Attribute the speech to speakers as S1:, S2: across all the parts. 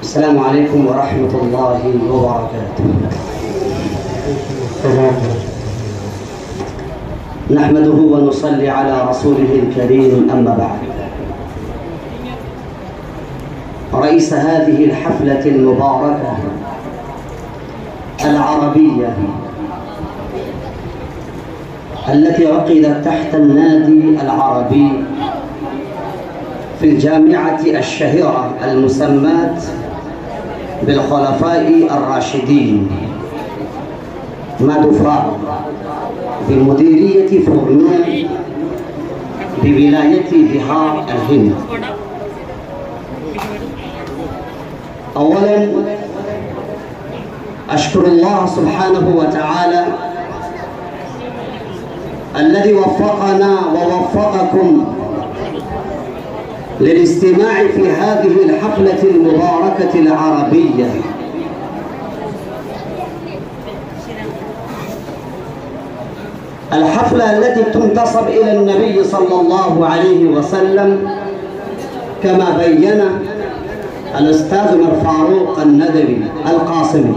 S1: السلام عليكم ورحمة الله وبركاته. نحمده ونصلي على رسوله الكريم، أما بعد. رئيس هذه الحفلة المباركة العربية التي عقدت تحت النادي العربي في الجامعة الشهيرة المسماة بالخلفاء الراشدين مدفع بمديرية فورنون بولاية بحار الهند. أولا أشكر الله سبحانه وتعالى الذي وفقنا ووفقكم للاستماع في هذه الحفلة المباركة العربية. الحفلة التي تنتسب إلى النبي صلى الله عليه وسلم كما بين الأستاذ فاروق الندوي القاسمي.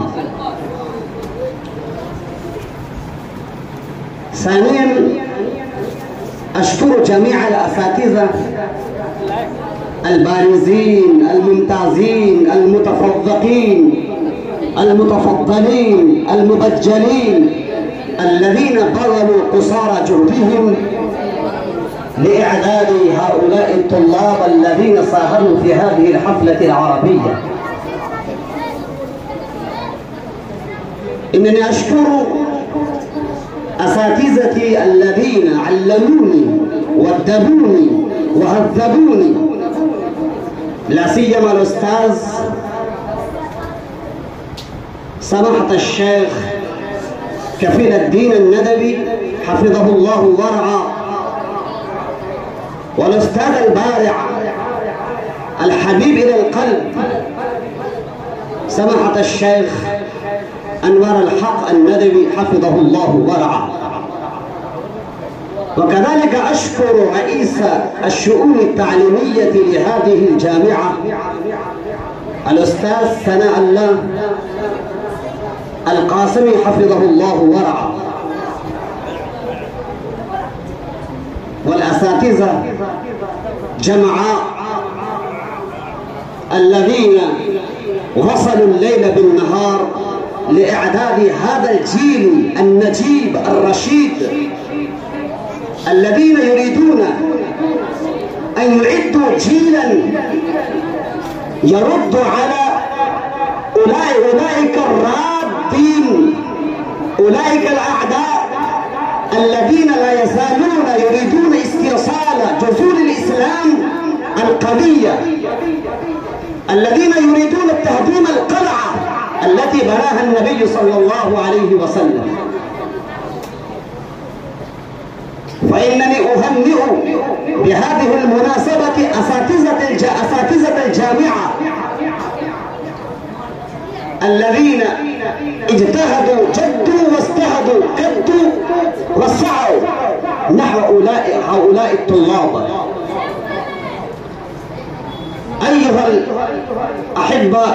S1: ثانيا أشكر جميع الأساتذة البارزين الممتازين المتفوقين المتفضلين المبجلين الذين بذلوا قصارى جهدهم لإعداد هؤلاء الطلاب الذين ساهموا في هذه الحفلة العربية. إنني أشكر أساتذتي الذين علموني وادبوني وهذبوني، لا سيما الأستاذ سماحة الشيخ كفيل الدين الندوي حفظه الله ورعاه، والأستاذ البارع الحبيب إلى القلب سماحة الشيخ أنوار الحق الندوي حفظه الله ورعاه. وكذلك أشكر رئيس الشؤون التعليمية لهذه الجامعة الأستاذ ثناء الله القاسمي حفظه الله ورعاه، والأساتذة جمعاء الذين وصلوا الليل بالنهار لإعداد هذا الجيل النجيب الرشيد الذين يريدون أن يعدوا جيلا يرد على أولئك الرادين، أولئك الأعداء الذين لا يزالون يريدون استئصال جذور الإسلام القوية، الذين يريدون تهديم القلعة التي بناها النبي صلى الله عليه وسلم. فإنني أهنئ بهذه المناسبة أساتذة الجامعة الذين اجتهدوا جدوا واجتهدوا كدوا وسعوا نحو هؤلاء الطلاب. أيها الأحبة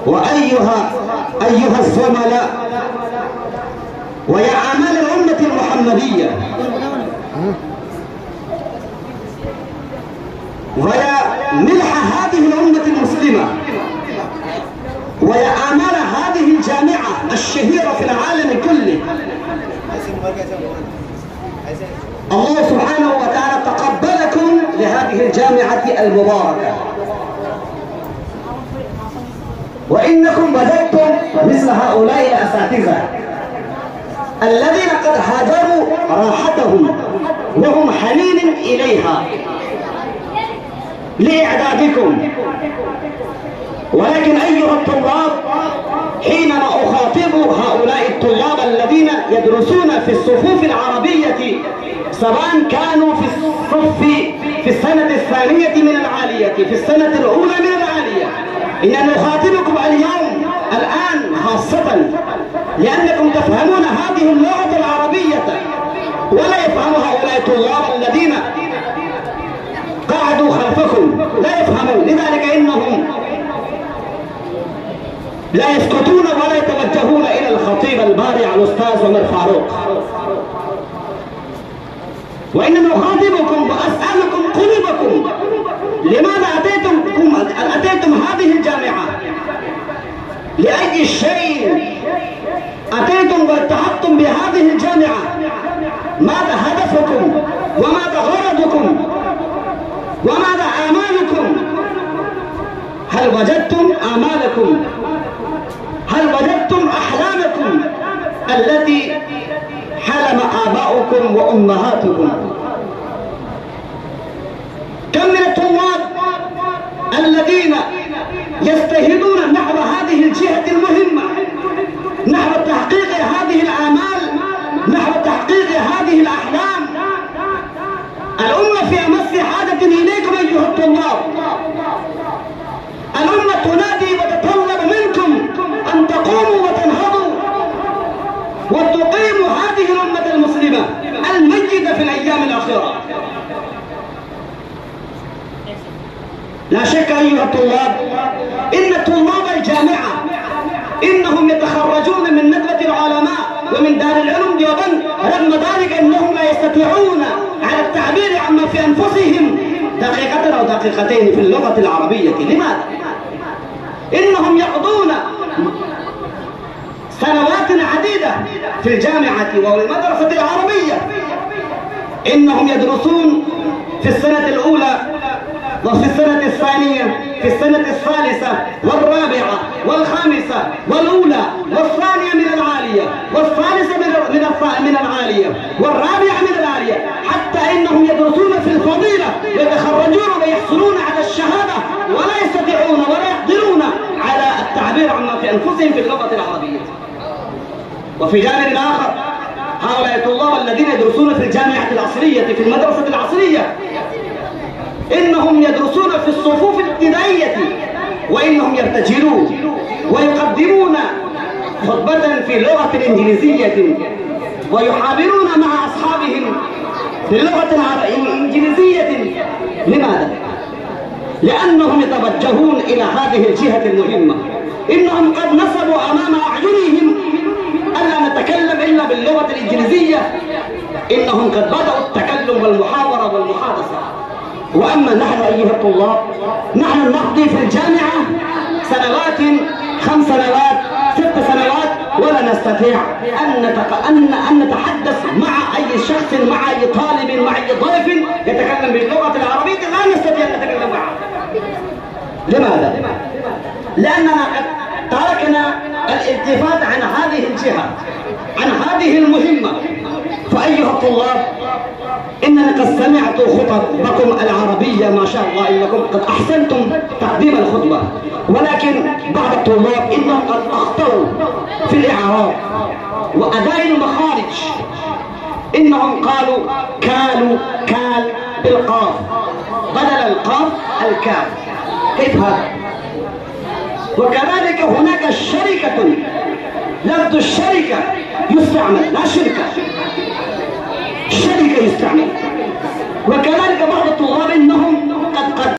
S1: وأيها الزملاء ويا آمال الأمة المحمدية ويا ملح هذه الأمة المسلمة ويا آمال هذه الجامعة الشهيرة في العالم كله، الله سبحانه وتعالى تقبلكم لهذه الجامعة المباركة، وإنكم بذلتم مثل هؤلاء الأساتذة الذين قد هاجروا راحتهم وهم حنين إليها لإعدادكم. ولكن أيها الطلاب، حينما أخاطب هؤلاء الطلاب الذين يدرسون في الصفوف العربية سواء كانوا في السنة الثانية من العالية في السنة الأولى من العالية، إنني أخاطبكم الآن خاصة لأنكم تفهمون هذه اللغة العربية ولا يفهمها هؤلاء الطلاب الذين قعدوا خلفكم، لا يفهمون. لذلك إنهم لا يسكتون ولا يتوجهون إلى الخطيب البارع الأستاذ عمر فاروق. وإنما أخاطبكم وأسألكم قلوبكم، لماذا أتيتم هذه الجامعة؟ لأي شيء أتيتم والتحقتم بهذه الجامعة؟ ماذا هدفكم وماذا غرضكم وماذا آمالكم؟ هل وجدتم آمالكم؟ هل وجدتم أحلامكم التي حلم آباؤكم وأمهاتكم؟ كم من الطلاب الذين يجتهدون نحو هذه الجهة المهمة، نحو تحقيق هذه الآمال، نحو تحقيق هذه الأحلام. الأمة في أمس حاجة إليكم أيها الطلاب. الأمة تنادي وتطلب منكم أن تقوموا وتنهضوا وتقيموا هذه الأمة المسلمة المجيدة في الأيام الأخيرة. لا شك أيها الطلاب إن طلاب الجامعة إنهم يتخرجون من ندوة العلماء ومن دار العلوم ديوبند، رغم ذلك إنهم لا يستطيعون على التعبير عما في أنفسهم دقيقة أو دقيقتين في اللغة العربية. لماذا؟ إنهم يقضون سنوات عديدة في الجامعة والمدرسة العربية، إنهم يدرسون في السنة الأولى وفي السنة الثانية، في السنة الثالثة والرابعة والخامسة والأولى والثانية من العالية والثالثة من العالية والرابعة من العالية، حتى إنهم يدرسون في الفضيلة ويتخرجون ويحصلون على الشهادة ولا يستطيعون ولا يقدرون على التعبير عما في أنفسهم في اللغة العربية. وفي جانب آخر هؤلاء الطلاب الذين يدرسون في الجامعة العصرية في المدرسة العصرية إنهم يدرسون في الصفوف الابتدائية، وإنهم يرتجلون ويقدمون خطبة في اللغة الإنجليزية ويحاورون مع أصحابهم باللغة الإنجليزية. لماذا؟ لأنهم يتوجهون إلى هذه الجهة المهمة. إنهم قد نصبوا أمام أعينهم ألا نتكلم إلا باللغة الإنجليزية. إنهم قد بدأوا التكلم والمحاورة والمحادثة. وأما نحن أيها الطلاب، نحن نقضي في الجامعة سنوات، 5 سنوات، 6 سنوات، ولا نستطيع أن نتحدث مع أي شخص، مع أي طالب، مع أي ضيف يتكلم باللغة العربية، لا نستطيع أن نتكلم معه. لماذا؟ لأننا قد تركنا الالتفات عن هذه الجهة، عن هذه المهمة. فأيها الطلاب، إنني قد سمعت خطبكم العربية ما شاء الله، إنكم قد أحسنتم تقديم الخطبة، ولكن بعض الطلاب إنهم قد أخطأوا في الإعراب وأداء المخارج. إنهم قالوا كال بالقاف بدل القاف الكاف. كيف هذا؟ وكذلك هناك شركة، لفظ الشركة يستعمل، لا شركة، شركة يستعمل. وكذلك بعض الطلاب إنهم قد